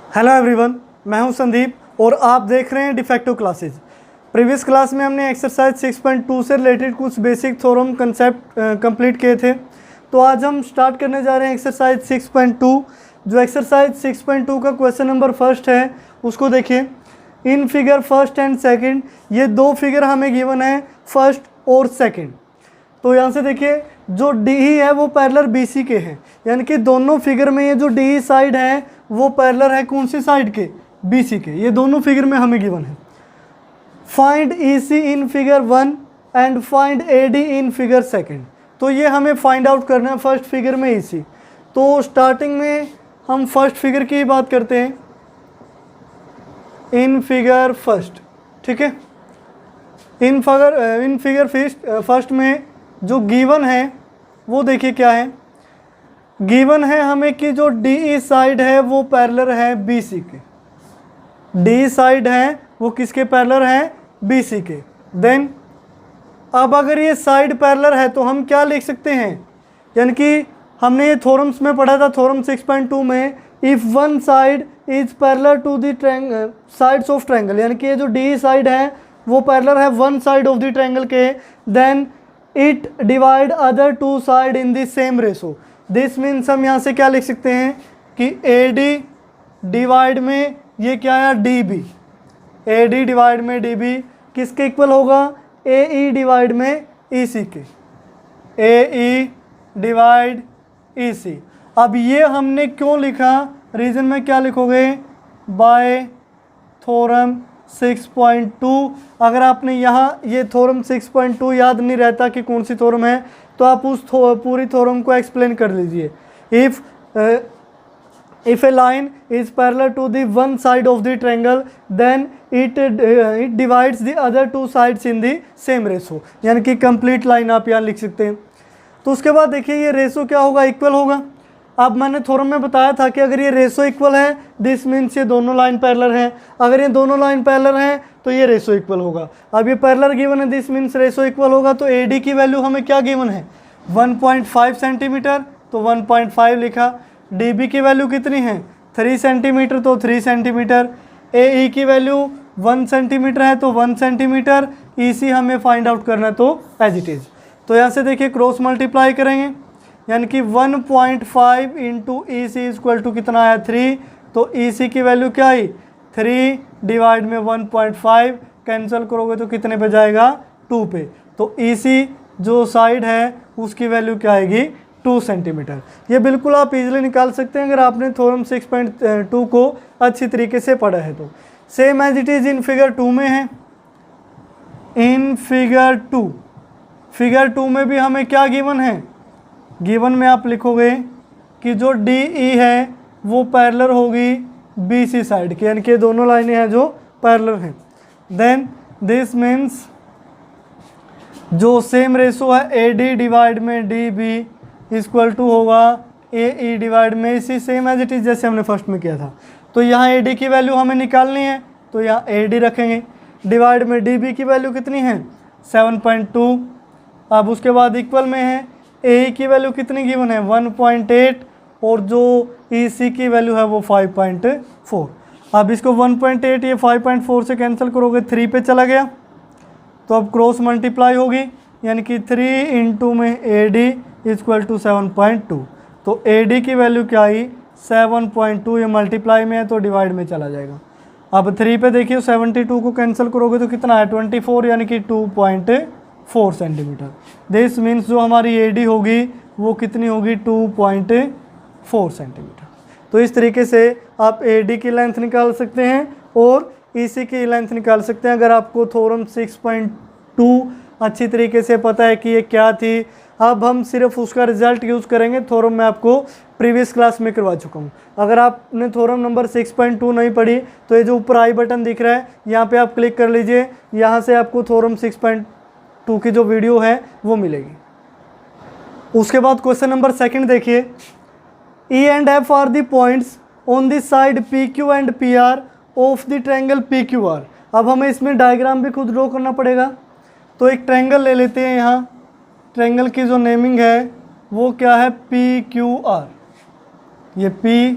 Hello everyone, मैं हूं संदीप और आप देख रहे हैं डिफेक्टिव क्लासेस। प्रीवियस क्लास में हमने एक्सरसाइज 6.2 से रिलेटेड कुछ बेसिक थ्योरम कंसेप्ट कंप्लीट किए थे। तो आज हम स्टार्ट करने जा रहे हैं एक्सरसाइज 6.2। जो एक्सरसाइज 6.2 का क्वेश्चन नंबर फर्स्ट है उसको देखिए। In figure first and second, ये दो फिगर हमें गिवन है, फर्स्ट और सेकंड। तो यहाँ से देखिए, जो डी है वो पैरेलल बीसी के हैं, यानी कि दोनों फिगर में ये जो डी साइड है वो पैरेलल है कौन सी साइड के, बीसी के। ये दोनों फिगर में हमें गिवन है। Find EC in figure 1 and find AD in figure second. तो ये हमें फाइंड आउट करना है फर्स्ट फिगर में ईसी। तो स्टार्टिंग में हम फर्स्ट फिगर की बात करते हैं, इन फिगर फर्स्ट, ठीक है। इन फिगर फर्स्ट में जो गिवन है वो देखिए क्या है। गिवन है हमें कि जो डी साइड है वो पैरेलल है बीसी के। डी साइड है वो किसके पैरेलल है, बीसी के। देन अब अगर ये साइड पैरेलल है तो हम क्या लिख सकते हैं, यानी कि हमने ये थ्योरम्स में पढ़ा था, थ्योरम 6.2 में, if one side is parallel to the sides of triangle, यानी कि ये जो डी साइड है वो पैरेलल है one side of the triangle के, then it divide other two side in the same ratio. This means हम यहाँ से क्या लिख सकते हैं कि ए डी डिवाइड में ये क्या है, D B. A D divide में डी बी किसके इक्वल होगा, ए ई डिवाइड में ई सी के। A E divide E C. अब ये हमने क्यों लिखा, रीजन में क्या लिखोगे, बाय थ्योरम 6.2। अगर आपने यहाँ ये थ्योरम 6.2 याद नहीं रहता कि कौन सी थ्योरम है, तो आप उस पूरी थ्योरम को एक्सप्लेन कर लीजिए। If a line is parallel to the one side of the triangle, then it divides the other two sides in the same ratio, यानी कि कंप्लीट लाइन आप यहाँ लिख सकते हैं। तो उसके बाद देखिए ये रेशो क्या होगा, इक्वल होगा। अब मैंने थ्योरम में बताया था कि अगर ये रेशो इक्वल है, दिस मीन्स ये दोनों लाइन पैरेलल हैं। अगर ये दोनों लाइन पैरेलल हैं तो ये रेशो इक्वल होगा। अब ये पैरेलल गिवन है, दिस मीन्स रेशो इक्वल होगा। तो एडी की वैल्यू हमें क्या गिवन है, 1.5 सेंटीमीटर, तो 1.5 लिखा। डीबी की वैल्यू कितनी है, 3 सेंटीमीटर, तो 3 सेंटीमीटर। ए की वैल्यू 1 सेंटीमीटर है तो 1 सेंटीमीटर। ईसी हमें फाइंड आउट करना है तो एज इट इज़। तो यहाँ से देखिए क्रॉस मल्टीप्लाई करेंगे, यानी कि 1.5 into E C equal to कितना आया, 3। तो ई सी की वैल्यू क्या आई, 3 डिवाइड में 1.5, कैंसिल करोगे तो कितने पे जाएगा, 2 पे। तो ई सी जो साइड है उसकी वैल्यू क्या आएगी, 2 सेंटीमीटर। ये बिल्कुल आप इजीली निकाल सकते हैं अगर आपने थ्योरम 6.2 को अच्छी तरीके से पढ़ा है तो। Same as it is in figure 2 में है। इन फिगर 2 में भी हमें क्या गिवन है, गिवन में आप लिखोगे कि जो डी ई है वो पैरेलल होगी बी सी साइड के, यानी कि दोनों लाइनें हैं जो पैरेलल हैं। देन दिस मीन्स जो सेम रेशो है ए डी डिवाइड में डी बी इक्वल टू होगा ए ई डिवाइड में इसी, सेम एज इट इज़ जैसे हमने फर्स्ट में किया था। तो यहाँ ए डी की वैल्यू हमें निकालनी है तो यहाँ ए डी रखेंगे, डिवाइड में डी बी की वैल्यू कितनी है, 7.2। अब उसके बाद इक्वल में है, ए की वैल्यू कितनी गिवन है, 1.8, और जो ई सी की वैल्यू है वो 5.4। अब इसको 1.8 ये 5.4 से कैंसिल करोगे, 3 पे चला गया, तो अब क्रॉस मल्टीप्लाई होगी, यानी कि 3 इंटू में ए डी इक्वल टू 7.2। तो ए डी की वैल्यू क्या आई, 7.2। ये मल्टीप्लाई में है तो डिवाइड में चला जाएगा। अब 3 पे देखिए 72 को कैंसिल करोगे तो कितना है, 24, यानी कि 2.4 सेंटीमीटर। दिस मीन्स जो हमारी ए डी होगी वो कितनी होगी, 2.4 सेंटीमीटर। तो इस तरीके से आप ए डी की लेंथ निकाल सकते हैं और ई सी की लेंथ निकाल सकते हैं। अगर आपको थ्योरम 6.2 अच्छी तरीके से पता है कि ये क्या थी, अब हम सिर्फ उसका रिजल्ट यूज़ करेंगे। थ्योरम मैं आपको प्रीवियस क्लास में करवा चुका हूँ। अगर आपने थ्योरम नंबर 6.2 नहीं पढ़ी तो ये जो ऊपर आई बटन दिख रहा है यहाँ पे आप क्लिक कर लीजिए, यहाँ से आपको थ्योरम 6.2 की जो वीडियो है वो मिलेगी। उसके बाद क्वेश्चन नंबर सेकंड देखिए, E and F R the points on the side P Q and P R of the triangle P Q R. अब हमें इसमें डायग्राम भी खुद ड्रॉ करना पड़ेगा। तो एक ट्रायंगल ले लेते हैं, यहाँ ट्रायंगल की जो नेमिंग है वो क्या है, पी क्यू आर। ये P,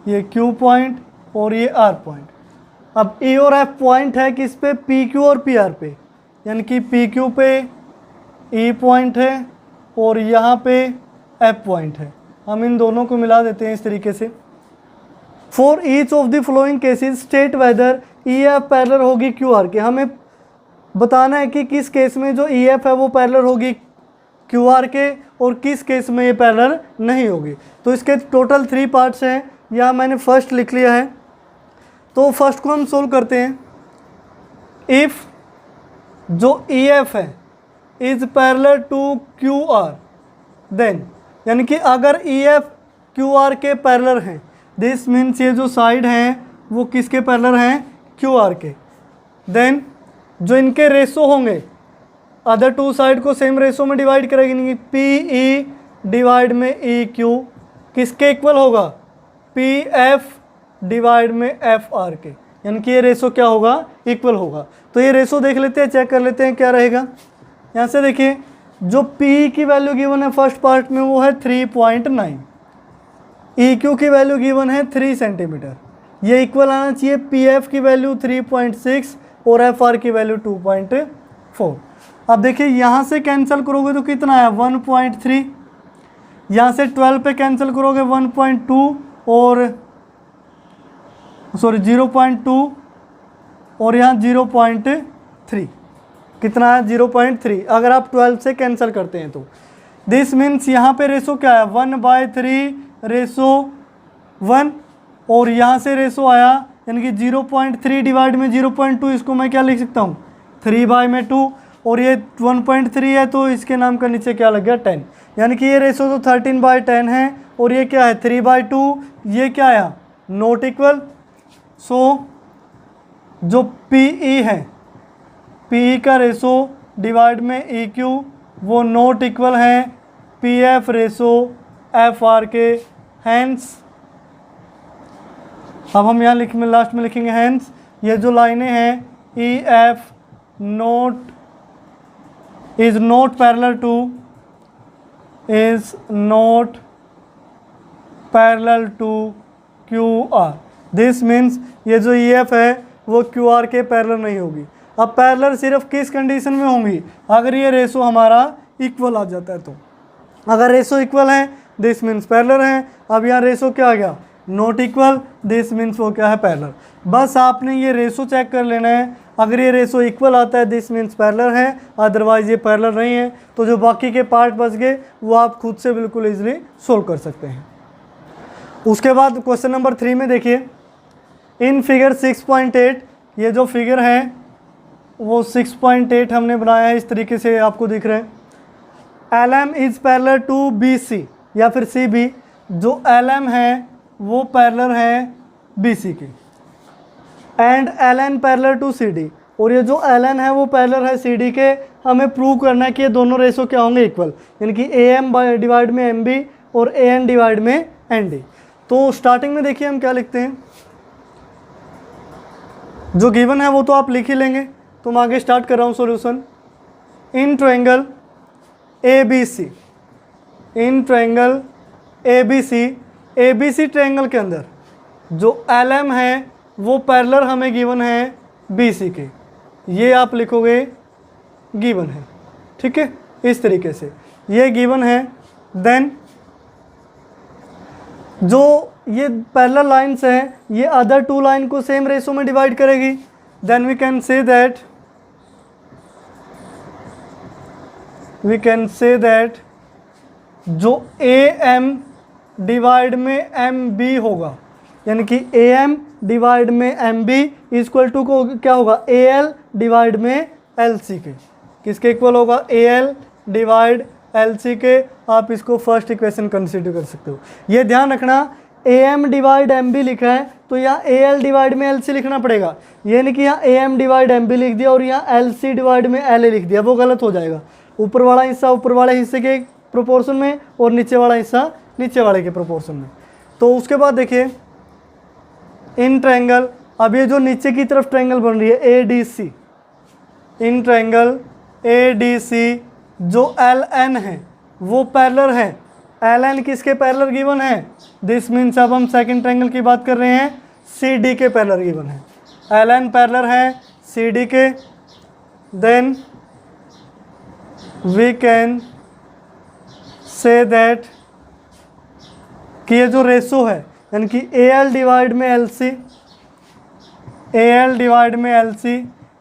ये Q पॉइंट और ये आर पॉइंट। अब ई और एफ पॉइंट है किस पे, पी क्यू और पी आर पे, यानी कि पी क्यू पे ई पॉइंट है और यहाँ पे एफ पॉइंट है। हम इन दोनों को मिला देते हैं इस तरीके से। For each of the flowing cases state whether E F parallel होगी क्यू आर के। हमें बताना है कि किस केस में जो ई एफ है वो पैरेलल होगी क्यू आर के और किस केस में ये पैरेलल नहीं होगी। तो इसके टोटल 3 पार्ट्स हैं, यहाँ मैंने फर्स्ट लिख लिया है। तो फर्स्ट को हम सोल्व करते हैं। इफ़ जो ई एफ है is parallel to Q R then, यानी कि अगर ई एफ क्यू आर के पैरेलल हैं, दिस मीन्स ये जो साइड हैं वो किसके पैरेलल हैं, क्यू आर के। देन जो इनके रेशो होंगे अदर 2 साइड को सेम रेशो में डिवाइड करेंगे। पी ई डिवाइड में ई क्यू किसके इक्वल होगा, पी एफ डिवाइड में एफ आर के, यानी कि ये रेशो क्या होगा, इक्वल होगा। तो ये रेशो देख लेते हैं, चेक कर लेते हैं क्या रहेगा। यहाँ से देखिए जो पी की वैल्यू गिवन है फर्स्ट पार्ट में वो है 3.9, ई क्यू की वैल्यू गिवन है 3 सेंटीमीटर, ये इक्वल आना चाहिए। पी एफ की वैल्यू 3.6 और एफ आर की वैल्यू 2.4। अब देखिए यहाँ से कैंसिल करोगे तो कितना है 1.3, यहाँ से 12 पे कैंसिल करोगे 1.2 और 0.2 और यहाँ 0.3, कितना है 0.3 अगर आप 12 से कैंसिल करते हैं तो। दिस मीन्स यहाँ पे रेशो क्या है 1/3 रेशो 1 और यहाँ से रेशो आया यानी कि 0.3 डिवाइड में 0.2, इसको मैं क्या लिख सकता हूँ 3/2 और ये 1.3 है तो इसके नाम का नीचे क्या लग गया 10, यानी कि ये रेशो तो 13/10 है और ये क्या है 3/2, ये क्या आया नॉट इक्वल। सो जो पी ई है, पी ई का रेशो डिवाइड में ई क्यू वो नॉट इक्वल है P F ratio F R के। हैंस अब हम यहाँ लास्ट में लिखेंगे हैंस ये जो लाइनें हैं E F not is not parallel to Q R. This means ये जो ई एफ है वो क्यू आर के पैरेलल नहीं होगी। अब पैरेलल सिर्फ किस कंडीशन में होंगी, अगर ये रेशो हमारा इक्वल आ जाता है तो। अगर रेशो इक्वल है दिस मीन्स पैरेलल है। अब यहाँ रेशो क्या आ गया नॉट इक्वल, दिस मीन्स वो क्या है पैरेलल। बस आपने ये रेशो चेक कर लेना है, अगर ये रेशो इक्वल आता है दिस मीन्स पैरेलल है, अदरवाइज ये पैरेलल नहीं है। तो जो बाकी के पार्ट बच गए वो आप खुद से बिल्कुल इजीली सोल्व कर सकते हैं। उसके बाद क्वेश्चन नंबर 3 में देखिए इन फिगर 6.8, ये जो फिगर है वो 6.8 हमने बनाया है, इस तरीके से आपको दिख रहे हैं। L M is parallel to B C या फिर सी बी, जो एल एम है वो पैरेलल है बी सी के, and L N parallel to C D, और ये जो एल एन है वो पैरेलल है सी डी के। हमें प्रूव करना है कि ये दोनों रेशो क्या होंगे इक्वल, यानी कि ए एम डिवाइड में एम बी और ए एन डिवाइड में एन डी। तो स्टार्टिंग में देखिए हम क्या लिखते हैं, जो गिवन है वो तो आप लिख ही लेंगे, तो मैं आगे स्टार्ट कर रहा हूँ solution. In triangle A B C, in triangle A B C triangle के अंदर जो एल एम है वो पैरेलल हमें गिवन है बी सी के, ये आप लिखोगे गिवन है, ठीक है, इस तरीके से ये गिवन है। देन जो ये पैरेलल लाइन्स हैं ये अदर 2 लाइन को सेम रेशो में डिवाइड करेगी। Then we can say that जो ए एम डिवाइड में एम बी होगा, यानी कि ए एम डिवाइड में एम बी इक्वल टू को क्या होगा ए एल डिवाइड में एल सी के, किसके इक्वल होगा A L divide L C के। आप इसको फर्स्ट इक्वेशन कंसीडर कर सकते हो। ये ध्यान रखना A M divide M B लिखा है तो यहाँ ए एल डिवाइड में एल सी लिखना पड़ेगा, ये नहीं कि यहाँ A M divide M B लिख दिया और यहाँ एल सी डिवाइड में एल ए लिख दिया, वो गलत हो जाएगा। ऊपर वाला हिस्सा ऊपर वाले हिस्से के प्रोपोर्शन में और नीचे वाला हिस्सा नीचे वाले के प्रोपोर्शन में। तो उसके बाद देखिए इन ट्रायंगल, अब ये जो नीचे की तरफ ट्रायंगल बन रही है A D C, in triangle A D C जो एल एन है वो पैरेलल है। एल एन किसके पैरेलल गिवन है, दिस मीन्स अब हम सेकंड ट्रायंगल की बात कर रहे हैं। सी डी के पैरेलल गिवन है, एल एन पैरेलल है सी डी के, then we can say that कि ये जो रेशो है यानी कि ए एल डिवाइड में L C, A L divide में एल सी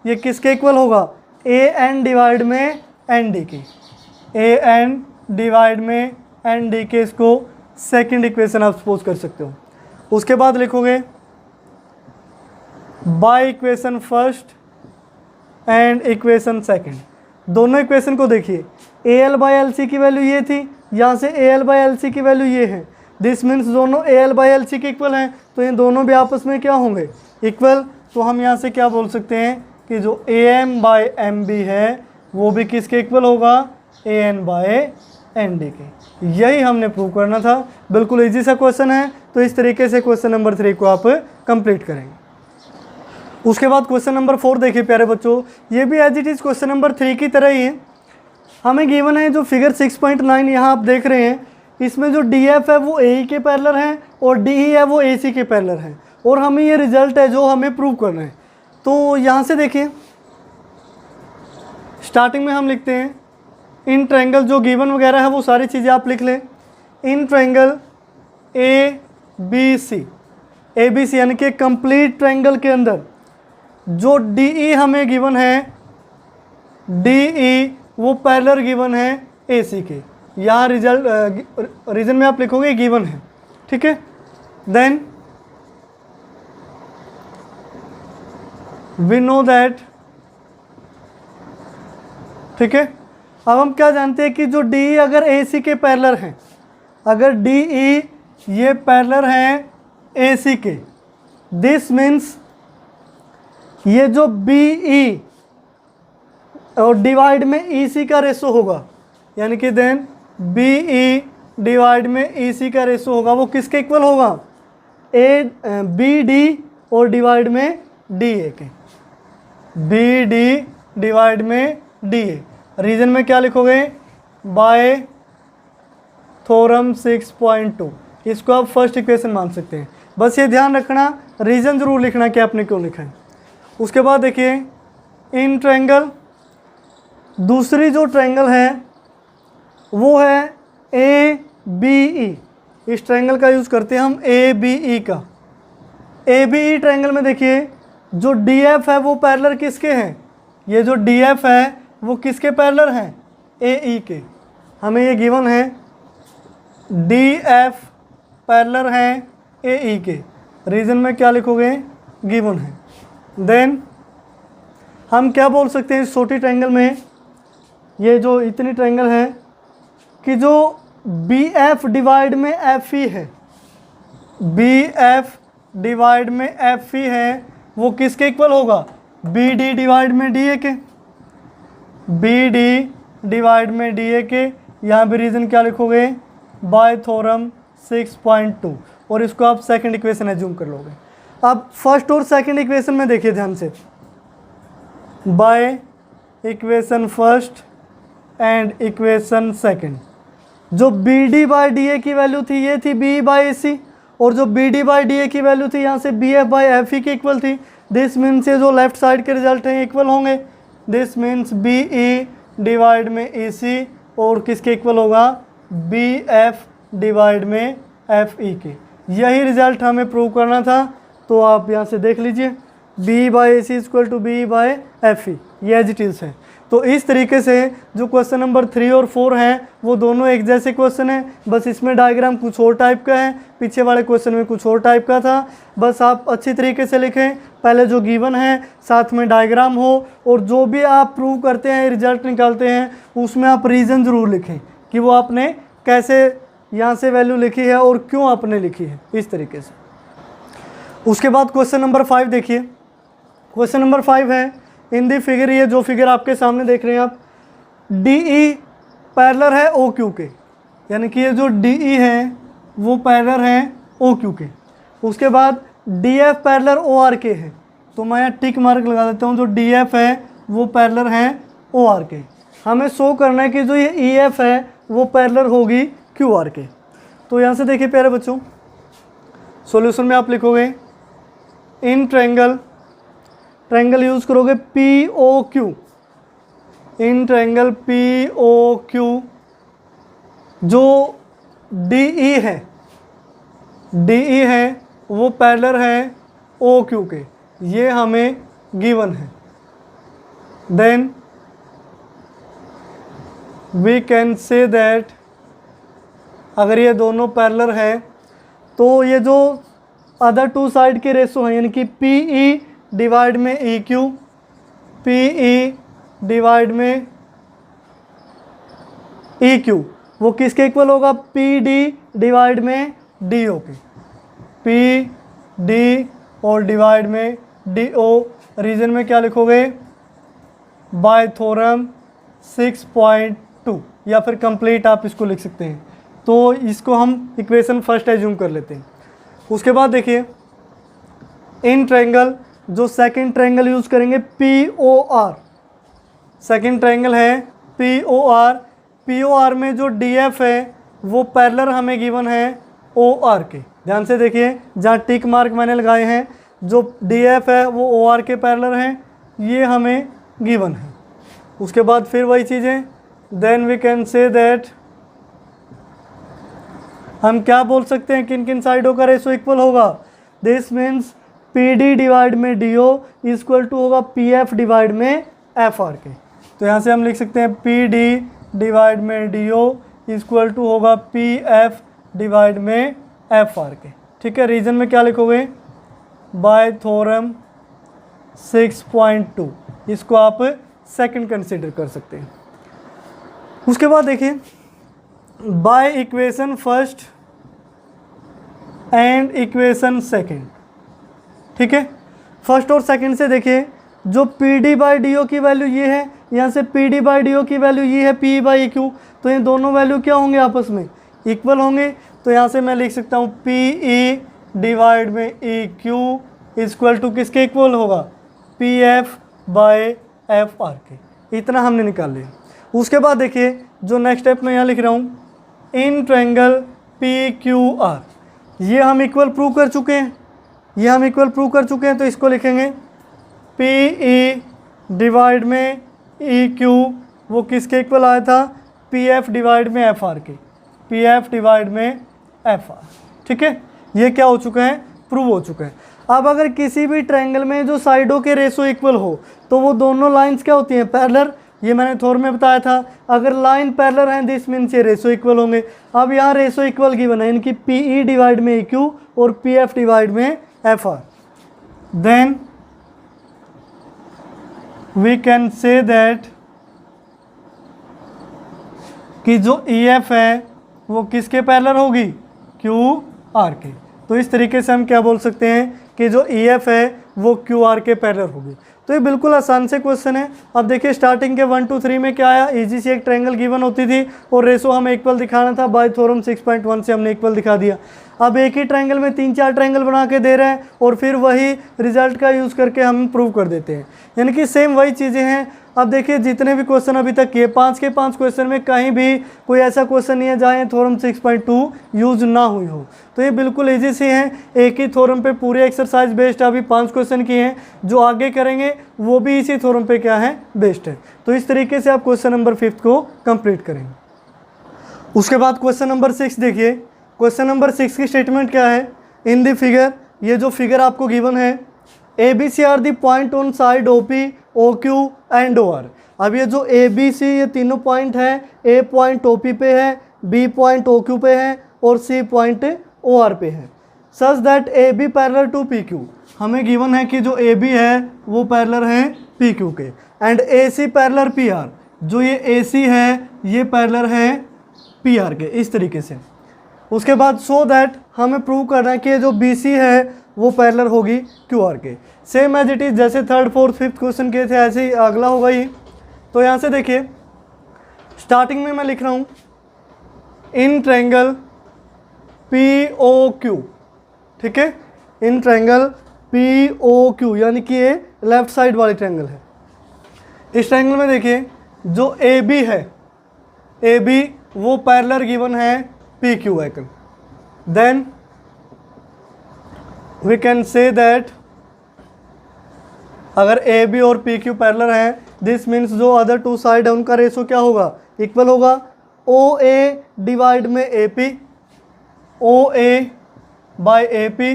ये किसके इक्वल होगा, ए एन डिवाइड में एन डी के, ए एन डिवाइड में एन डी के, इसको सेकंड इक्वेशन आप सपोज कर सकते हो। उसके बाद लिखोगे by equation first and equation second, दोनों इक्वेशन को देखिए, A L by L C की वैल्यू ये थी, यहाँ से A L by L C की वैल्यू ये है, दिस मीन्स दोनों A L by L C के इक्वल हैं, तो ये दोनों भी आपस में क्या होंगे, इक्वल। तो हम यहाँ से क्या बोल सकते हैं कि जो A M by M B है वो भी किसके इक्वल होगा, A N by N D के। यही हमने प्रूव करना था, बिल्कुल इजी सा क्वेश्चन है। तो इस तरीके से क्वेश्चन नंबर 3 को आप कंप्लीट करेंगे। उसके बाद क्वेश्चन नंबर 4 देखिए प्यारे बच्चों, ये भी as it is question number 3 की तरह ही है। हमें गिवन है जो फिगर 6.9 यहाँ आप देख रहे हैं, इसमें जो डी एफ है वो ए ई के पैरेलल है और डी ई है वो ए सी के पैरेलल है, और हमें ये रिजल्ट है जो हमें प्रूव करना है। तो यहाँ से देखिए स्टार्टिंग में हम लिखते हैं इन ट्रायंगल, जो गिवन वगैरह है वो सारी चीज़ें आप लिख लें। इन ट्रायंगल ए बी सी यानी कि कंप्लीट ट्रायंगल के अंदर जो डी ई हमें गिवन है, डी ई वो पैरेलल गिवन है ए सी के। यहाँ रिजल्ट रीजन में आप लिखोगे गिवन है, ठीक है। देन वी नो दैट, ठीक है। अब हम क्या जानते हैं कि जो डी ई अगर ए सी के पैरेलल हैं, अगर डी ई ये पैरेलल हैं ए सी के, दिस मीन्स ये जो बी ई और डिवाइड में ई सी का रेशो होगा, यानी कि देन बी ई डिवाइड में ई सी का रेशो होगा, वो किसके इक्वल होगा, ए बी डी और डिवाइड में डी ए के, बी डी डिवाइड में डी ए। रीजन में क्या लिखोगे, बाय थ्योरम 6.2, इसको आप फर्स्ट इक्वेशन मान सकते हैं। बस ये ध्यान रखना, रीजन जरूर लिखना कि आपने क्यों लिखा है। उसके बाद देखिए इन ट्रायंगल, दूसरी जो ट्रायंगल है वो है ए बी ई, इस ट्रायंगल का यूज़ करते हैं हम ए बी ई का। ए बी ई ट्रायंगल में देखिए जो डी एफ है वो पैरेलल किसके हैं, ये जो डी एफ है वो किसके पैरेलल हैं, ए ई के। हमें ये गिवन है डी एफ पैरेलल हैं ए ई के। रीजन में क्या लिखोगे, गिवन है। देन हम क्या बोल सकते हैं इस छोटी ट्रायंगल में, ये जो इतनी ट्रायंगल है कि जो बी एफ डिवाइड में एफ ई है, बी एफ डिवाइड में एफ ई है, वो किसके इक्वल होगा, बी डी डिवाइड में डी ए के, बी डी डिवाइड में डी ए के। यहाँ भी रीज़न क्या लिखोगे, बाय थ्योरम 6.2, और इसको आप सेकंड इक्वेशन एज्यूम कर लोगे। अब फर्स्ट और सेकंड इक्वेशन में देखिए ध्यान से, by equation first and equation second, जो B D by D A की वैल्यू थी ये थी बी बाई ए सी, और जो B D by D A की वैल्यू थी यहाँ से B F by F E की इक्वल थी। दिस मीन्स ये जो लेफ्ट साइड के रिजल्ट हैं इक्वल होंगे। This means B E divide में ई सी और किसके इक्वल होगा, बी एफ डिवाइड में एफ ई के। यही रिजल्ट हमें प्रूव करना था, तो आप यहाँ से देख लीजिए B by A C equal to B by F E, ये एज इट इज़ है। तो इस तरीके से जो क्वेश्चन नंबर 3 और 4 हैं वो दोनों एक जैसे क्वेश्चन हैं, बस इसमें डायग्राम कुछ और टाइप का है, पीछे वाले क्वेश्चन में कुछ और टाइप का था। बस आप अच्छी तरीके से लिखें, पहले जो गिवन है साथ में डायग्राम हो, और जो भी आप प्रूव करते हैं रिजल्ट निकालते हैं उसमें आप रीज़न ज़रूर लिखें कि वो आपने कैसे यहाँ से वैल्यू लिखी है और क्यों आपने लिखी है, इस तरीके से। उसके बाद क्वेश्चन नंबर 5 देखिए। क्वेश्चन नंबर 5 है इन दी फिगर, ये जो फिगर आपके सामने देख रहे हैं आप, डी ई पैरेलल है ओ क्यू के, यानी कि ये जो डी ई है वो पैरेलल है ओ क्यू के। उसके बाद D F parallel O R के है, तो मैं यहाँ टिक मार्क लगा देता हूँ, जो डी एफ है वो पैरेलल है ओ आर के। हमें शो करना है कि जो ये ई एफ है वो पैरेलल होगी क्यू आर के। तो यहाँ से देखिए प्यारे बच्चों, सॉल्यूशन में आप लिखोगे इन ट्रायंगल यूज़ करोगे P O Q, in triangle P O Q जो डी ई है वो पैरेलल है ओ क्यू के, ये हमें गिवन है। Then we can say that अगर ये दोनों पैरेलल है तो ये जो अदर टू साइड के रेशो हैं यानी कि पी ई डिवाइड में E Q, P E divide में ई क्यू वो किसके इक्वल होगा, पी डी डिवाइड में डी ओ के, पी डी और डिवाइड में डी ओ। रीजन में क्या लिखोगे, बाय थ्योरम 6.2 या फिर कंप्लीट आप इसको लिख सकते हैं। तो इसको हम इक्वेशन फर्स्ट एज्यूम कर लेते हैं। उसके बाद देखिए इन ट्रायंगल जो सेकंड ट्रायंगल यूज़ करेंगे P O R, second triangle है P O R, P O R में जो डी एफ है वो पैरेलल हमें गिवन है ओ आर के। ध्यान से देखिए जहाँ टिक मार्क मैंने लगाए हैं जो डी एफ है वो ओ आर के पैरेलल हैं, ये हमें गिवन है। उसके बाद फिर वही चीज़ें, then we can say that हम क्या बोल सकते हैं किन किन साइडों का रेशो इक्वल होगा, this means P D divide में डी ओ इक्वल टू होगा पी एफ डिवाइड में एफ आर के। तो यहाँ से हम लिख सकते हैं पी डी डिवाइड में डी ओ इक्वल टू होगा पी एफ डिवाइड में एफ आर के। ठीक है, रीजन में क्या लिखोगे, बाय थ्योरम 6.2, इसको आप सेकंड कंसीडर कर सकते हैं। उसके बाद देखिए by equation first and equation second. ठीक है, फर्स्ट और सेकंड से देखिए जो P D by D O की वैल्यू ये है, यहाँ से P D by D O की वैल्यू ये है पी बाई ई क्यू, तो ये दोनों वैल्यू क्या होंगे, आपस में इक्वल होंगे। तो यहाँ से मैं लिख सकता हूँ पी ई डिवाइड में ई क्यू इक्वल टू किसके इक्वल होगा, P F by F R के। इतना हमने निकाल लिया। उसके बाद देखिए जो नेक्स्ट स्टेप मैं यहाँ लिख रहा हूँ in triangle P Q R, ये हम इक्वल प्रूव कर चुके हैं, ये हम इक्वल प्रूव कर चुके हैं। तो इसको लिखेंगे पी ई डिवाइड में ई क्यू वो किसके इक्वल आया था, पी एफ डिवाइड में एफ आर के, पी एफ डिवाइड में एफ आर। ठीक है, ये क्या हो चुका है, प्रूव हो चुका है। अब अगर किसी भी ट्रायंगल में जो साइडों के रेशो इक्वल हो तो वो दोनों लाइंस क्या होती हैं, पैरेलल। ये मैंने थोड़ा में बताया था, अगर लाइन पैरेलल है दिस मीन्स ये रेशो इक्वल होंगे। अब यहाँ रेशो इक्वल गिवन है इनकी पी ई डिवाइड में ई क्यू और पी एफ डिवाइड में F R. Then we can say that कि जो ई एफ है वो किसके पैरेलल होगी, क्यू आर के। तो इस तरीके से हम क्या बोल सकते हैं कि जो ई एफ है वो क्यू आर के पैरेलल होगी। तो ये बिल्कुल आसान से क्वेश्चन है। अब देखिए स्टार्टिंग के 1 2 3 में क्या आया, इजी सी एक ट्रायंगल गिवन होती थी और रेशो हमें इक्वल दिखाना था, बाय थ्योरम 6.1 से हमने इक्वल दिखा दिया। अब एक ही ट्रायंगल में 3-4 ट्रायंगल बना के दे रहे हैं और फिर वही रिजल्ट का यूज़ करके हम प्रूव कर देते हैं, यानी कि सेम वही चीज़ें हैं। अब देखिए जितने भी क्वेश्चन अभी तक किए 5 के 5 क्वेश्चन में कहीं भी कोई ऐसा क्वेश्चन नहीं है जहाँ थ्योरम 6.2 यूज ना हुई हो। तो ये बिल्कुल ईजी से हैं, एक ही थ्योरम पे पूरे एक्सरसाइज बेस्ड अभी 5 क्वेश्चन किए हैं, जो आगे करेंगे वो भी इसी थ्योरम पे क्या है, बेस्ड है। तो इस तरीके से आप क्वेश्चन नंबर 5 को कंप्लीट करेंगे। उसके बाद क्वेश्चन नंबर 6 देखिए, क्वेश्चन नंबर 6 की स्टेटमेंट क्या है, इन द फिगर, ये जो फिगर आपको गिवन है, A B C are the point on side O P O Q and O R. अब ये जो ए बी सी ये तीनों पॉइंट हैं, ए पॉइंट ओ पी पे है, बी पॉइंट ओ क्यू पे है और सी पॉइंट ओ आर पे है, such that A B parallel to P Q. हमें गिवन है कि जो ए बी है वो पैरेलल है पी क्यू के, and A C parallel P R, जो ये ए सी है ये पैरेलल है पी आर के, इस तरीके से। उसके बाद सो दैट हमें प्रूव करना है कि जो बी सी है वो पैरेलल होगी क्यू आर के। सेम एज इट इज़ जैसे 3rd 4th 5th क्वेश्चन किए थे ऐसे ही अगला होगा ये। तो यहाँ से देखिए स्टार्टिंग में मैं लिख रहा हूँ in triangle P O Q. ठीक है, in triangle P O Q, यानी कि ये लेफ्ट साइड वाली ट्रायंगल है। इस ट्रायंगल में देखिए जो ए बी है, ए बी वो पैरेलल गिवन है P Q angle. Then we can say that अगर ए बी और पी क्यू पैरेलल हैं, दिस मीन्स जो अदर टू साइड है उनका रेशो क्या होगा, इक्वल होगा। ओ ए डिवाइड में A P, O A by A P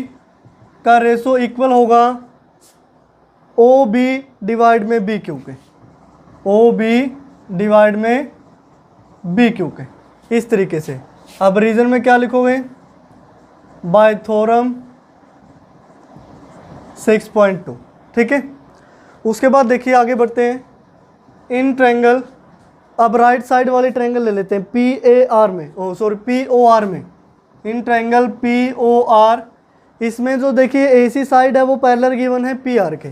का रेशो इक्वल होगा ओ बी डिवाइड में बी क्यू के, ओ बी डिवाइड में बी क्यू के, इस तरीके से। अब रीजन में क्या लिखोगे, बाय थ्योरम 6.2, ठीक है। उसके बाद देखिए आगे बढ़ते हैं, इन ट्रायंगल, अब राइट साइड वाले ट्रायंगल ले लेते हैं पी ए आर में, पी ओ आर में, in triangle P O R, इसमें जो देखिए ए सी साइड है वो पैरेलल गिवन है पी आर के,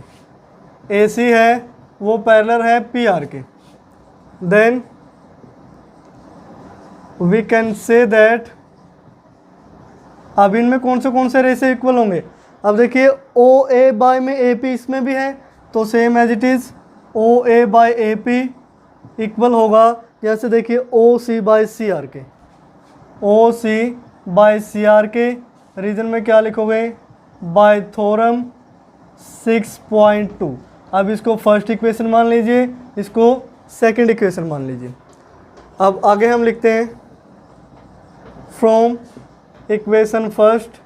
ए सी है वो पैरेलल है पी आर के, then we can say that, अब इनमें कौन से रेशो इक्वल होंगे। अब देखिए ओ ए बाय में ए पी इसमें भी है, तो same as it is O A by A P equal होगा, जैसे देखिए O C by C R के, O C by C R के। रीजन में क्या लिखोगे, बाय थ्योरम 6.2। अब इसको फर्स्ट इक्वेशन मान लीजिए, इसको सेकंड इक्वेशन मान लीजिए। अब आगे हम लिखते हैं from equation first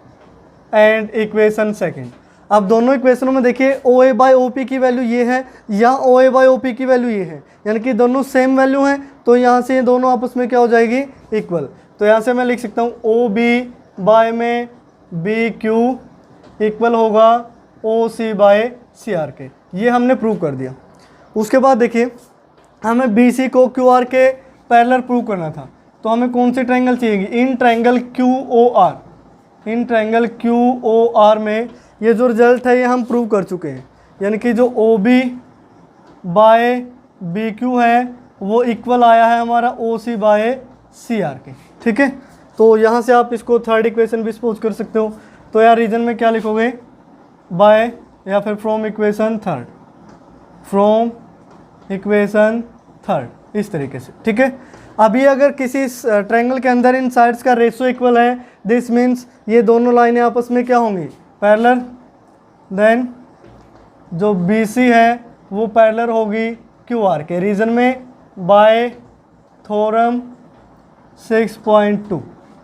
and equation second. अब दोनों इक्वेशनों में देखिए ओ ए बाई ओ पी की वैल्यू ये है या ओ ए बाई ओ पी की वैल्यू ये है, यानी कि दोनों सेम वैल्यू हैं, तो यहाँ से ये दोनों आपस में क्या हो जाएगी, इक्वल। तो यहाँ से मैं लिख सकता हूँ ओ बी बाय में बी क्यू इक्वल होगा O C by C R के, ये हमने प्रूव कर दिया। उसके बाद देखिए हमें बी सी को क्यू आर के पैरेलल प्रूव करना था, तो हमें कौन सी ट्रायंगल चाहिएगी, इन ट्रायंगल क्यू ओ आर, इन ट्रायंगल क्यू ओ आर में ये जो रिजल्ट है ये हम प्रूव कर चुके हैं, यानी कि जो O B by B Q है वो इक्वल आया है हमारा ओ सी बाय सी आर के, ठीक है। तो यहाँ से आप इसको थर्ड इक्वेशन भी सपोज कर सकते हो। तो यार रीजन में क्या लिखोगे, बाय या फिर from equation third, from equation third, इस तरीके से, ठीक है। अभी अगर किसी ट्रायंगल के अंदर इन साइड्स का रेशो इक्वल है, दिस मीन्स ये दोनों लाइनें आपस में क्या होंगी, पैरेलल। देन जो बी सी है वो पैरेलल होगी क्यू आर के, रीजन में बाय थ्योरम 6.2,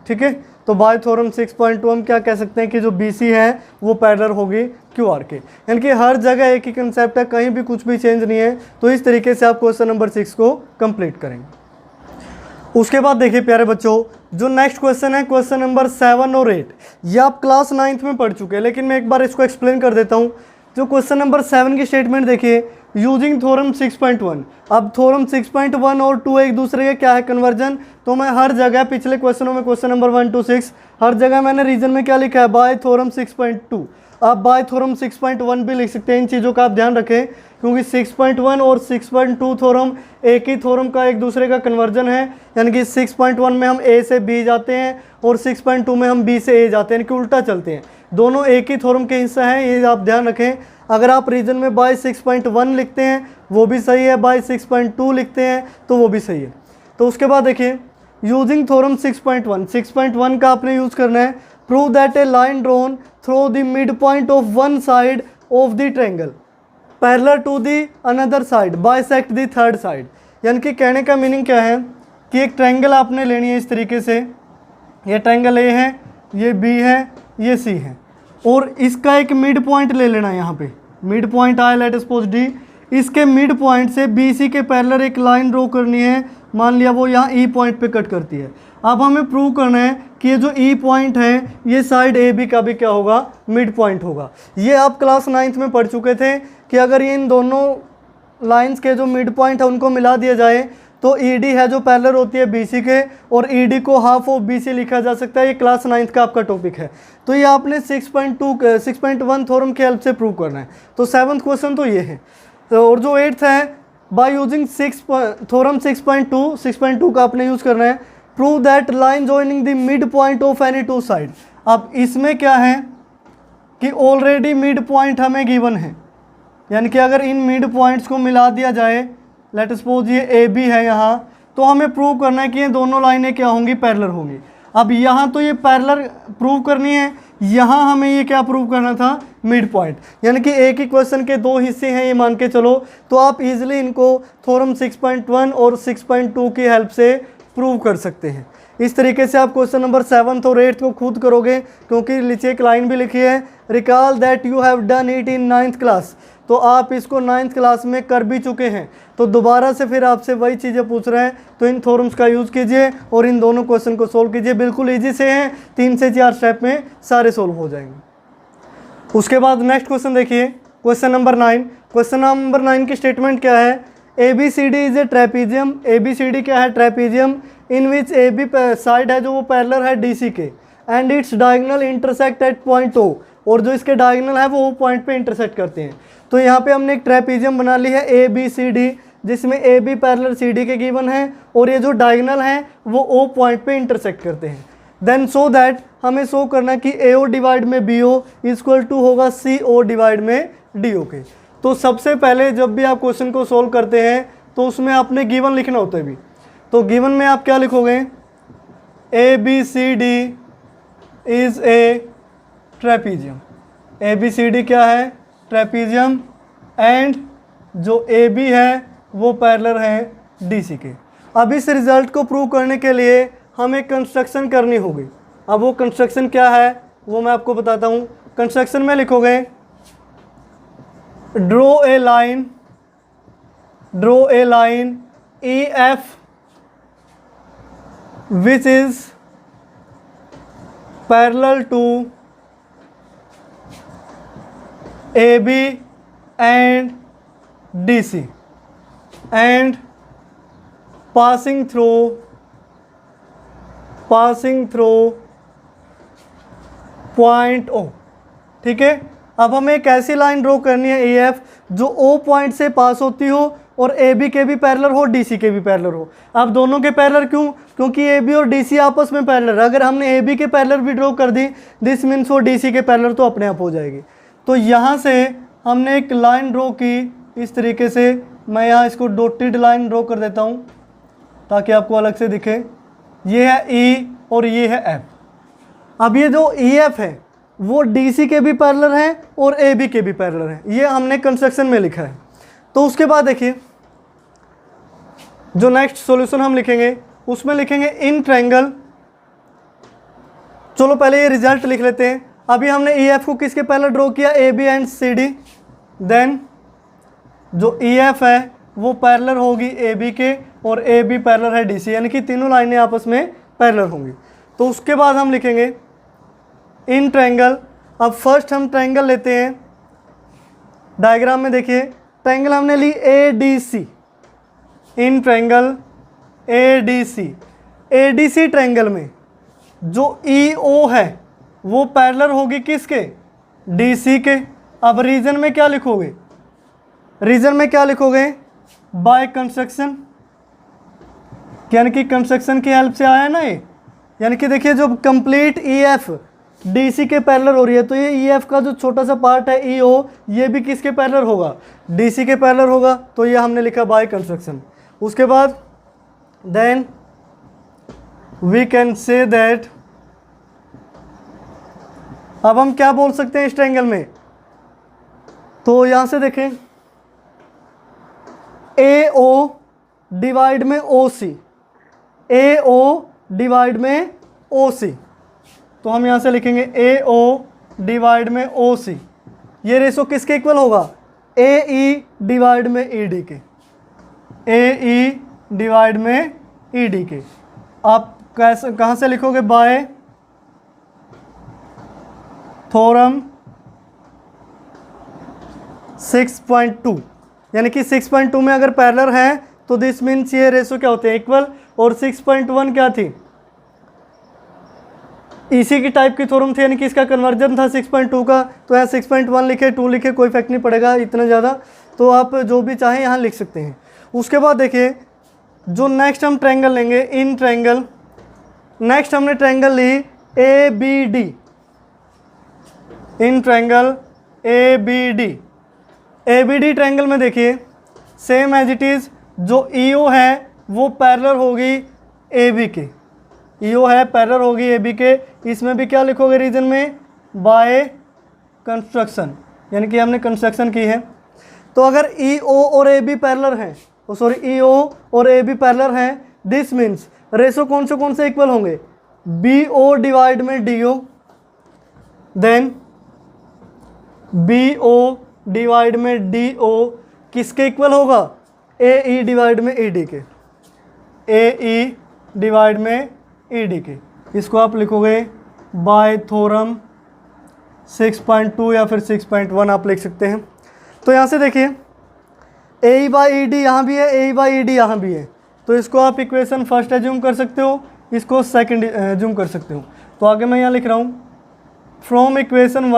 ठीक है। तो बाय थ्योरम 6.2 हम क्या कह सकते हैं कि जो बी सी है वो पैरेलल होगी क्यू आर के, यानी कि हर जगह एक ही कंसेप्ट है, कहीं भी कुछ भी चेंज नहीं है। तो इस तरीके से आप क्वेश्चन नंबर 6 को कंप्लीट करेंगे। उसके बाद देखिए प्यारे बच्चों, जो नेक्स्ट क्वेश्चन है क्वेश्चन नंबर 7 और 8, ये आप क्लास 9th में पढ़ चुके हैं, लेकिन मैं एक बार इसको एक्सप्लेन कर देता हूँ। जो क्वेश्चन नंबर 7 की स्टेटमेंट देखिए, यूजिंग थ्योरम 6.1। अब थ्योरम 6.1 और 2 एक दूसरे के क्या है, कन्वर्जन। तो मैं हर जगह पिछले क्वेश्चनों में क्वेश्चन नंबर 1 to 6 हर जगह मैंने रीजन में क्या लिखा है, बाय थ्योरम 6.2। आप बाय थ्योरम 6.1 भी लिख सकते हैं। इन चीज़ों का आप ध्यान रखें, क्योंकि 6.1 और 6.2 थ्योरम एक ही थ्योरम का एक दूसरे का कन्वर्जन है, यानी कि 6.1 में हम ए से बी जाते हैं और 6.2 में हम बी से ए जाते हैं, यानी कि उल्टा चलते हैं। दोनों एक ही थ्योरम के हिस्सा हैं, ये आप ध्यान रखें। अगर आप रीजन में बाय 6.1 लिखते हैं वो भी सही है, बाय 6.2 लिखते हैं तो वो भी सही है। तो उसके बाद देखिए, यूजिंग थ्योरम 6.1 का आपने यूज़ करना है, prove that a line drawn through the mid point of one side of the triangle parallel to the another side bisect the third side. यानी कि कहने का मीनिंग क्या है कि एक ट्रायंगल आपने लेनी है इस तरीके से, ये ट्रायंगल ए है, ये बी है, ये सी है, और इसका एक मिड पॉइंट ले लेना है। यहाँ पे मिड पॉइंट आया, लेट सपोज डी, इसके मिड पॉइंट से बी सी के पैरेलल एक लाइन ड्रॉ करनी है, मान लिया वो यहाँ ई पॉइंट पे कट करती है। अब हमें प्रूव करना है कि ये जो ई पॉइंट है ये साइड ए बी का भी क्या होगा, मिड पॉइंट होगा। ये आप क्लास 9th में पढ़ चुके थे कि अगर ये इन दोनों लाइंस के जो मिड पॉइंट है उनको मिला दिया जाए तो ई डी है जो पैरेलल होती है बी सी के, और ई डी को हाफ ऑफ बी सी लिखा जा सकता है। ये क्लास 9th का आपका टॉपिक है। तो ये आपने 6.1 थ्योरम की हेल्प से प्रूव करना है। तो 7th क्वेश्चन तो ये है। तो और जो 8th है, बाय यूजिंग थ्योरम 6.2 का आपने यूज़ करना है, prove that line joining the mid point of any two side. अब इसमें क्या है कि ऑलरेडी मिड पॉइंट हमें गिवन है, यानी कि अगर इन मिड पॉइंट्स को मिला दिया जाए, लेट सपोज ये ए बी है यहाँ, तो हमें प्रूव करना है कि ये दोनों लाइनें क्या होंगी, पैरेलल होंगी। अब यहाँ तो ये पैरेलल प्रूव करनी है, यहाँ हमें ये क्या प्रूव करना था मिड पॉइंट, यानी कि एक ही क्वेश्चन के दो हिस्से हैं ये मान के चलो, तो आप इजीली इनको थ्योरम 6.1 और 6.2 की हेल्प से प्रूव कर सकते हैं। इस तरीके से आप क्वेश्चन नंबर 7 और 8 को खुद करोगे, क्योंकि नीचे एक लाइन भी लिखी है, recall that you have done it in 9th class, तो आप इसको 9th क्लास में कर भी चुके हैं, तो दोबारा से फिर आपसे वही चीज़ें पूछ रहे हैं, तो इन थ्योरम्स का यूज़ कीजिए और इन दोनों क्वेश्चन को सोल्व कीजिए। बिल्कुल ईजी से हैं, 3 से 4 स्टेप में सारे सोल्व हो जाएंगे। उसके बाद नेक्स्ट क्वेश्चन देखिए, क्वेश्चन नंबर 9। क्वेश्चन नंबर 9 की स्टेटमेंट क्या है, ABCD is a trapezium. ABCD क्या है, ट्रेपीजियम, इन विच AB साइड है जो वो पैरेलल है DC के, and its diagonal intersect at point O, और जो इसके डायगोनल है वो O पॉइंट पे इंटरसेक्ट करते हैं। तो यहाँ पे हमने एक ट्रेपीजियम बना ली है ABCD, जिसमें AB पैरेलल CD के गिवन है और ये जो डायगोनल है वो O पॉइंट पे इंटरसेक्ट करते हैं। देन सो दैट हमें शो करना कि AO डिवाइड में BO इक्वल टू होगा CO डिवाइड में DO के। तो सबसे पहले जब भी आप क्वेश्चन को सोल्व करते हैं तो उसमें आपने गिवन लिखना होता है भी, तो गिवन में आप क्या लिखोगे, ABCD is a trapezium. ABCD क्या है, ट्रेपीजियम, एंड जो AB है वो पैरेलल है DC के। अब इस रिजल्ट को प्रूव करने के लिए हमें कंस्ट्रक्शन करनी होगी। अब वो कंस्ट्रक्शन क्या है वो मैं आपको बताता हूँ। कंस्ट्रक्शन में लिखोगे, draw a line EF which is parallel to AB and DC and passing through point O। ठीक है, अब हमें एक ऐसी लाइन ड्रॉ करनी है EF जो O पॉइंट से पास होती हो और AB के भी पैरेलल हो, DC के भी पैरेलल हो। अब दोनों के पैरेलल क्यों, क्योंकि AB और DC आपस में पैरेलल है। अगर हमने AB के पैरेलल भी ड्रॉ कर दी, दिस मीन्स वो DC के पैरेलल तो अपने आप हो जाएगी। तो यहाँ से हमने एक लाइन ड्रॉ की इस तरीके से, मैं यहाँ इसको डॉटेड लाइन ड्रॉ कर देता हूँ ताकि आपको अलग से दिखे। ये है E और ये है F। अब ये जो EF है वो DC के भी पैरेलल हैं और AB के भी पैरेलल हैं, ये हमने कंस्ट्रक्शन में लिखा है। तो उसके बाद देखिए जो नेक्स्ट सॉल्यूशन हम लिखेंगे उसमें लिखेंगे इन ट्रायंगल। चलो पहले ये रिजल्ट लिख लेते हैं। अभी हमने EF को किसके पैरेलल ड्रॉ किया, AB एंड CD। देन जो EF है वो पैरेलल होगी AB के और AB पैरेलल है DC, यानी कि तीनों लाइनें आपस में पैरेलल होंगी। तो उसके बाद हम लिखेंगे इन ट्रायंगल। अब फर्स्ट हम ट्रायंगल लेते हैं। डायग्राम में देखिए ट्रायंगल हमने ली ADC, in triangle ADC triangle में जो EO है वो पैरेलल होगी किसके, DC के। अब रीजन में क्या लिखोगे, रीजन में क्या लिखोगे, बाय कंस्ट्रक्शन, यानी कि कंस्ट्रक्शन की हेल्प से आया ना ये। यानी कि देखिए जो कंप्लीट EF DC के पैरेलल हो रही है, तो ये EF का जो छोटा सा पार्ट है EO, ये भी किसके पैरेलल होगा, DC के पैरेलल होगा। तो ये हमने लिखा बाय कंस्ट्रक्शन। उसके बाद then we can say that, अब हम क्या बोल सकते हैं इस ट्रायंगल में, तो यहाँ से देखें AO डिवाइड में OC, AO डिवाइड में OC। तो हम यहाँ से लिखेंगे AO डिवाइड में OC, ये रेशो किसके इक्वल होगा, AE डिवाइड में ED के, AE डिवाइड में ED के। आप कैसे कहाँ से लिखोगे, बाय थ्योरम 6.2, यानी कि 6.2 में अगर पैरेलल है तो दिस मीन्स ये रेशो क्या होते हैं, इक्वल। और 6.1 क्या थी, इसी की टाइप की थ्योरम थी, यानी कि इसका कन्वर्जन था 6.2 का। तो यहाँ 6.1 लिखे, 2 लिखे, कोई इफेक्ट नहीं पड़ेगा इतना ज़्यादा, तो आप जो भी चाहें यहाँ लिख सकते हैं। उसके बाद देखिए जो नेक्स्ट हम ट्रायंगल लेंगे इन ट्रायंगल, नेक्स्ट हमने ट्रायंगल ली ABD, in triangle ABD triangle में देखिए सेम एज इट इज़, जो EO है वो पैरेलल होगी AB के, EO है पैरेलल होगी AB के। इसमें भी क्या लिखोगे रीजन में, बाय कंस्ट्रक्शन, यानी कि हमने कंस्ट्रक्शन की है। तो अगर ई ओ और ए बी पैरेलल हैं, ई ओ और ए बी पैरेलल हैं, दिस मीन्स रेशो कौन से इक्वल होंगे, बी ओ डिवाइड में D O, then B O divide में डी ओ किसके इक्वल होगा, ए ई डिवाइड में ई डी के, ए ई डिवाइड में ई डी के। इसको आप लिखोगे बाय थ्योरम 6.2 या फिर 6.1 आप लिख सकते हैं। तो यहाँ से देखिए ए ई बाई ई डी यहाँ भी है, ए ई बाई ई डी यहाँ भी है, तो इसको आप इक्वेशन फर्स्ट एज्यूम कर सकते हो, इसको सेकंड एज्यूम कर सकते हो। तो आगे मैं यहाँ लिख रहा हूँ फ्रॉम इक्वेशन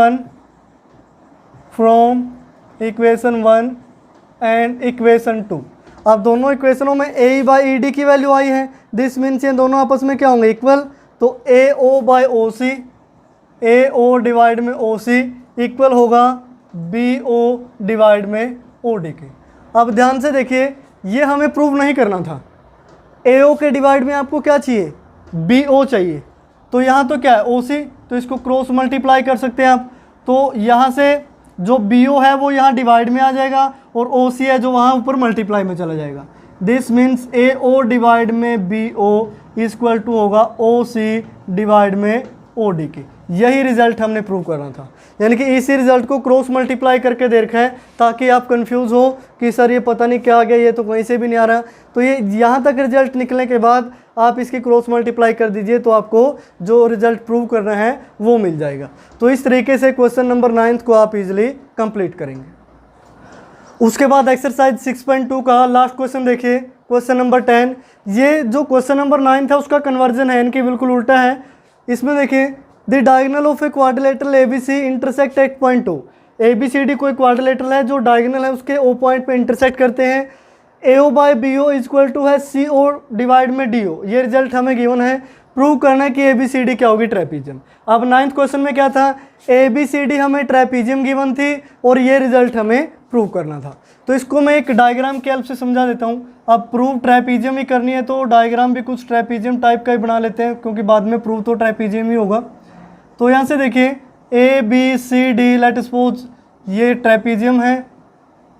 1 एंड इक्वेशन 2। अब दोनों इक्वेशनों में ए ई बाई ई डी की वैल्यू आई है, दिस मीन्स ये दोनों आपस में क्या होंगे, इक्वल। तो ए O by O C, A O divide में ओ सी इक्वल होगा बी ओ डिवाइड में ओ डी के। अब ध्यान से देखिए, ये हमें प्रूव नहीं करना था, ए ओ के डिवाइड में आपको क्या चाहिए, बी ओ चाहिए। तो यहाँ तो क्या है ओ सी, तो इसको क्रॉस मल्टीप्लाई कर सकते हैं आप। तो यहाँ से जो बी ओ है वो यहाँ डिवाइड में आ जाएगा और ओ सी है जो वहाँ ऊपर मल्टीप्लाई में चला जाएगा। This means A O divide में बी ओ इक्वल टू होगा ओ सी डिवाइड में ओ डी के। यही रिजल्ट हमने प्रूव करना था, यानी कि इसी रिजल्ट को क्रॉस मल्टीप्लाई करके देखा है ताकि आप कंफ्यूज हो कि सर ये पता नहीं क्या आ गया, ये तो कहीं से भी नहीं आ रहा। तो ये यहाँ तक रिजल्ट निकलने के बाद आप इसकी क्रॉस मल्टीप्लाई कर दीजिए तो आपको जो रिजल्ट प्रूव करना है वो मिल जाएगा। तो इस तरीके से क्वेश्चन नंबर 9 को आप इजीली कंप्लीट करेंगे। उसके बाद एक्सरसाइज 6.2 का लास्ट क्वेश्चन देखिए, क्वेश्चन नंबर 10। ये जो क्वेश्चन नंबर 9 था उसका कन्वर्जन है, इनकी बिल्कुल उल्टा है। इसमें देखिए the diagonal of a quadrilateral A B C intersect at point O. A B C D कोई क्वाड्रिलेटरल है जो डायगोनल है उसके ओ पॉइंट पे इंटरसेक्ट करते हैं। A O by B O equal to है सी ओ डिवाइड में डी ओ। ये रिजल्ट हमें गिवन है, प्रूव करना है कि ए बी सी डी क्या होगी, ट्रेपीजियम। अब 9th क्वेश्चन में क्या था, ए बी सी डी हमें ट्रेपीजियम गिवन थी और ये रिजल्ट हमें प्रूव करना था। तो इसको मैं एक डायग्राम के हेल्प से समझा देता हूँ। अब प्रूव ट्रेपीजियम ही करनी है तो डायग्राम भी कुछ ट्रेपीजियम टाइप का ही बना लेते हैं, क्योंकि बाद में प्रूव तो ट्रेपीजियम ही होगा। तो यहाँ से देखिए A B C D, let suppose ये ट्रेपीजियम है।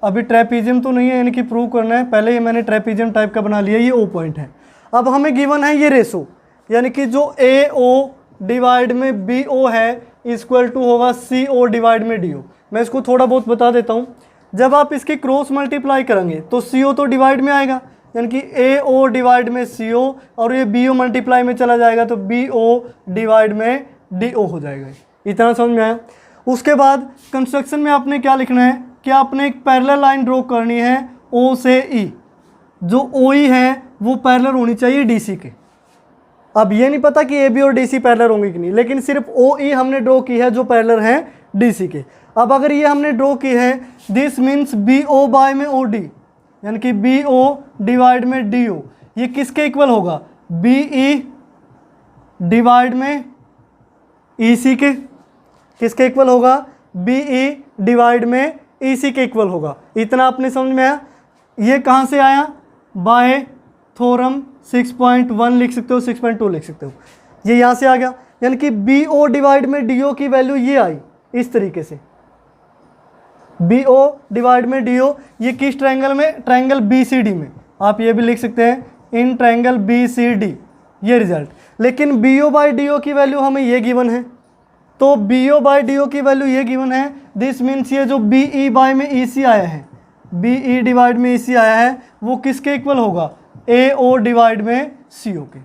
अभी ट्रेपीजियम तो नहीं है, यानी कि प्रूव करना है, पहले ये मैंने ट्रेपीजियम टाइप का बना लिया, ये ओ पॉइंट है। अब हमें गिवन है ये रेशो, यानी कि जो ए ओ डिवाइड में बी ओ है इक्वल टू होगा सी ओ डिवाइड में डी ओ। मैं इसको थोड़ा बहुत बता देता हूँ। जब आप इसकी क्रॉस मल्टीप्लाई करेंगे तो सी ओ तो डिवाइड में आएगा, यानी कि ए ओ डिवाइड में सी ओ, और ये बी ओ मल्टीप्लाई में चला जाएगा तो बी ओ डिवाइड में डी ओ हो जाएगा। इतना समझ में आया। उसके बाद कंस्ट्रक्शन में आपने क्या लिखना है कि आपने एक पैरेलल लाइन ड्रॉ करनी है ओ से ई। जो ओ ई है वो पैरेलल होनी चाहिए डी सी के। अब ये नहीं पता कि ए बी और डी सी पैरेलल होंगे कि नहीं, लेकिन सिर्फ ओ ई हमने ड्रॉ की है जो पैरेलल है डी सी के। अब अगर ये हमने ड्रॉ की है, this means B O by में ओ डी, यानी कि बी ओ डिवाइड में डी ओ, ये किसके इक्वल होगा, बी ई डिवाइड में ई सी के। किसके इक्वल होगा, बी ई डिवाइड में ई सी के इक्वल होगा। इतना आपने समझ में आया। ये कहाँ से आया, बाय थ्योरम 6.1 लिख सकते हो, 6.2 लिख सकते हो, ये यहाँ से आ गया। यानी कि बी ओ डिवाइड में डी ओ की वैल्यू ये आई इस तरीके से, बी ओ डिवाइड में डी ओ। ये किस ट्रायंगल में, ट्रायंगल बी सी डी में। आप ये भी लिख सकते हैं in triangle B C D, ये रिजल्ट। लेकिन B O by D O की वैल्यू हमें ये गिवन है, तो B O by D O की वैल्यू ये गिवन है। दिस मीन्स ये जो बी ई बाई में ई सी आया है, बी ई डिवाइड में ई सी आया है, वो किसके इक्वल होगा, ए ओ डिवाइड में सी ओ के।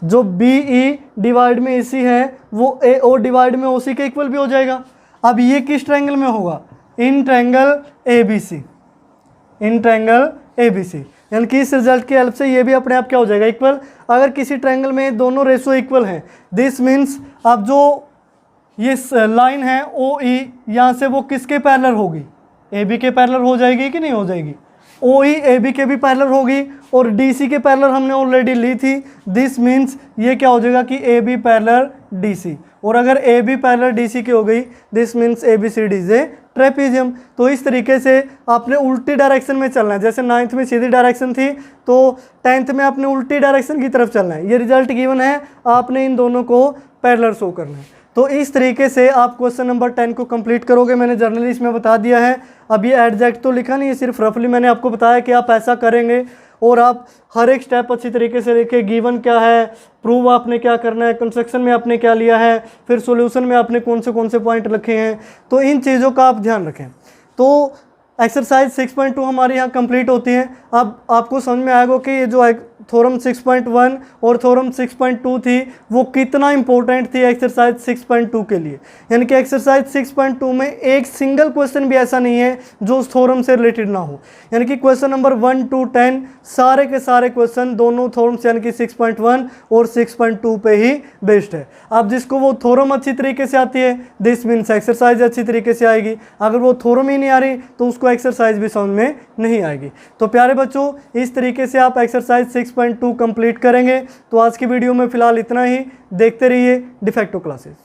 जो बी ई डिवाइड में ए सी है वो ए ओ डिवाइड में ओ सी के इक्वल भी हो जाएगा। अब ये किस ट्रायंगल में होगा, in triangle A B C, in triangle A B C. यानी कि इस रिजल्ट की हेल्प से ये भी अपने आप क्या हो जाएगा, इक्वल। अगर किसी ट्रायंगल में दोनों रेशो इक्वल हैं, दिस मीन्स अब जो ये लाइन है ओ ई, यहाँ से वो किसके पैरेलल होगी, ए बी के पैरेलल हो जाएगी कि नहीं हो जाएगी, ओ ई ए बी के भी पैरेलल होगी, और डी सी के पैरेलल हमने ऑलरेडी ली थी। दिस मीन्स ये क्या हो जाएगा कि A B parallel D C, और अगर A B parallel D C की हो गई, this means A B C D is a trapezium. तो इस तरीके से आपने उल्टी डायरेक्शन में चलना है। जैसे 9th में सीधी डायरेक्शन थी तो 10th में आपने उल्टी डायरेक्शन की तरफ चलना है। ये रिजल्ट गिवन है, आपने इन दोनों को पैरेलल शो करना है। तो इस तरीके से आप क्वेश्चन नंबर 10 को कंप्लीट करोगे। मैंने जर्नली इसमें बता दिया है, अब ये एग्जैक्ट तो लिखा नहीं है, सिर्फ रफली मैंने आपको बताया कि आप ऐसा करेंगे और आप हर एक स्टेप अच्छी तरीके से लिखे। गिवन क्या है, प्रूव आपने क्या करना है, कंस्ट्रक्शन में आपने क्या लिया है, फिर सॉल्यूशन में आपने कौन से पॉइंट रखे हैं, तो इन चीज़ों का आप ध्यान रखें। तो एक्सरसाइज 6.2 हमारे यहाँ कंप्लीट होती है। अब आपको समझ में आएगा कि ये जो थ्योरम 6.1 और थ्योरम 6.2 थी वो कितना इंपॉर्टेंट थी एक्सरसाइज 6.2 के लिए। यानी कि एक्सरसाइज 6.2 में एक सिंगल क्वेश्चन भी ऐसा नहीं है जो उस थ्योरम से रिलेटेड ना हो। यानी कि क्वेश्चन नंबर 1 to 10 सारे के सारे क्वेश्चन दोनों थ्योरम्स यानी कि 6.1 और 6.2 पे ही बेस्ड है। अब जिसको वो थ्योरम अच्छी तरीके से आती है, दिस मीन्स एक्सरसाइज अच्छी तरीके से आएगी। अगर वो थ्योरम ही नहीं आ रही तो उसको एक्सरसाइज भी समझ में नहीं आएगी। तो प्यारे बच्चों, इस तरीके से आप एक्सरसाइज 6.2 कंप्लीट करेंगे। तो आज की वीडियो में फिलहाल इतना ही। देखते रहिए डिफेक्टो क्लासेस।